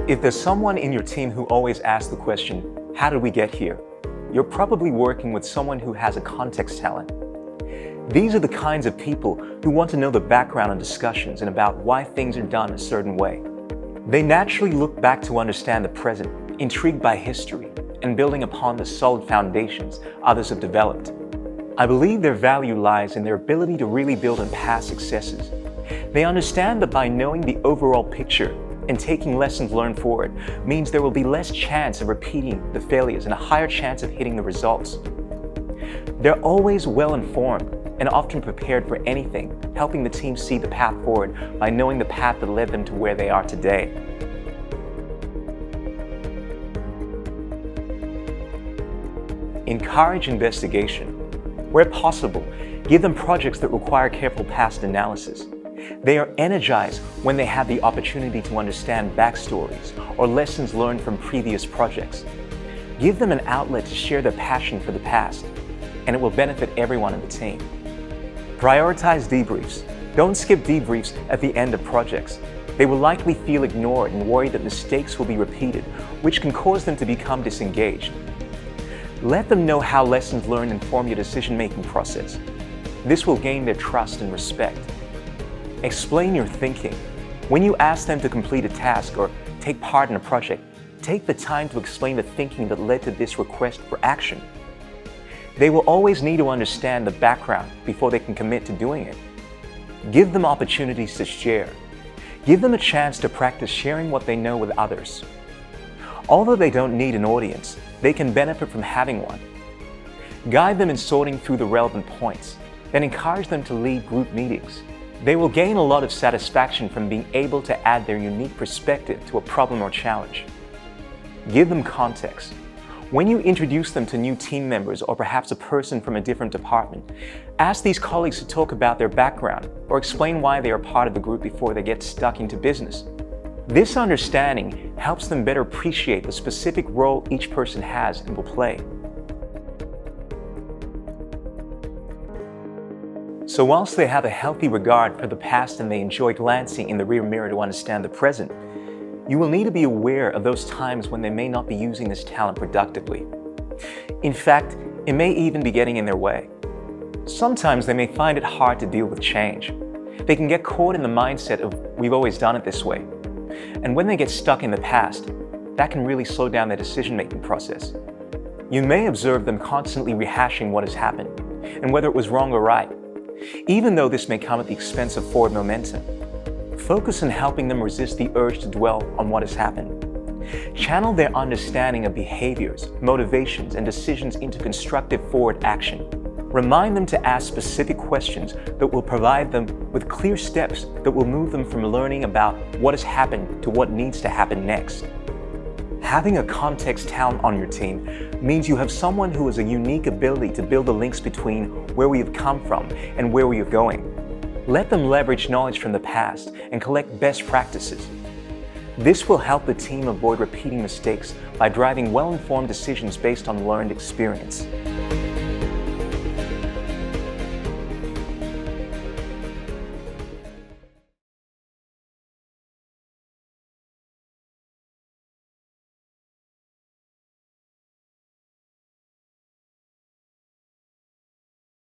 If there's someone in your team who always asks the question, how did we get here? You're probably working with someone who has a context talent. These are the kinds of people who want to know the background on discussions and about why things are done a certain way. They naturally look back to understand the present, intrigued by history, and building upon the solid foundations others have developed. I believe their value lies in their ability to really build on past successes. They understand that by knowing the overall picture and taking lessons learned forward means there will be less chance of repeating the failures and a higher chance of hitting the results. They're always well informed and often prepared for anything, helping the team see the path forward by knowing the path that led them to where they are today. Encourage investigation. Where possible, give them projects that require careful past analysis. They are energized when they have the opportunity to understand backstories or lessons learned from previous projects. Give them an outlet to share their passion for the past, and it will benefit everyone in the team. Prioritize debriefs. Don't skip debriefs at the end of projects. They will likely feel ignored and worry that mistakes will be repeated, which can cause them to become disengaged. Let them know how lessons learned inform your decision-making process. This will gain their trust and respect. Explain your thinking. When you ask them to complete a task or take part in a project, take the time to explain the thinking that led to this request for action. They will always need to understand the background before they can commit to doing it. Give them opportunities to share. Give them a chance to practice sharing what they know with others. Although they don't need an audience, they can benefit from having one. Guide them in sorting through the relevant points, then encourage them to lead group meetings. They will gain a lot of satisfaction from being able to add their unique perspective to a problem or challenge. Give them context. When you introduce them to new team members or perhaps a person from a different department, ask these colleagues to talk about their background or explain why they are part of the group before they get stuck into business. This understanding helps them better appreciate the specific role each person has and will play. So whilst they have a healthy regard for the past and they enjoy glancing in the rear mirror to understand the present, you will need to be aware of those times when they may not be using this talent productively. In fact, it may even be getting in their way. Sometimes they may find it hard to deal with change. They can get caught in the mindset of, we've always done it this way. And when they get stuck in the past, that can really slow down their decision-making process. You may observe them constantly rehashing what has happened and whether it was wrong or right, even though this may come at the expense of forward momentum. Focus on helping them resist the urge to dwell on what has happened. Channel their understanding of behaviors, motivations, and decisions into constructive forward action. Remind them to ask specific questions that will provide them with clear steps that will move them from learning about what has happened to what needs to happen next. Having a context talent on your team means you have someone who has a unique ability to build the links between where we have come from and where we are going. Let them leverage knowledge from the past and collect best practices. This will help the team avoid repeating mistakes by driving well-informed decisions based on learned experience.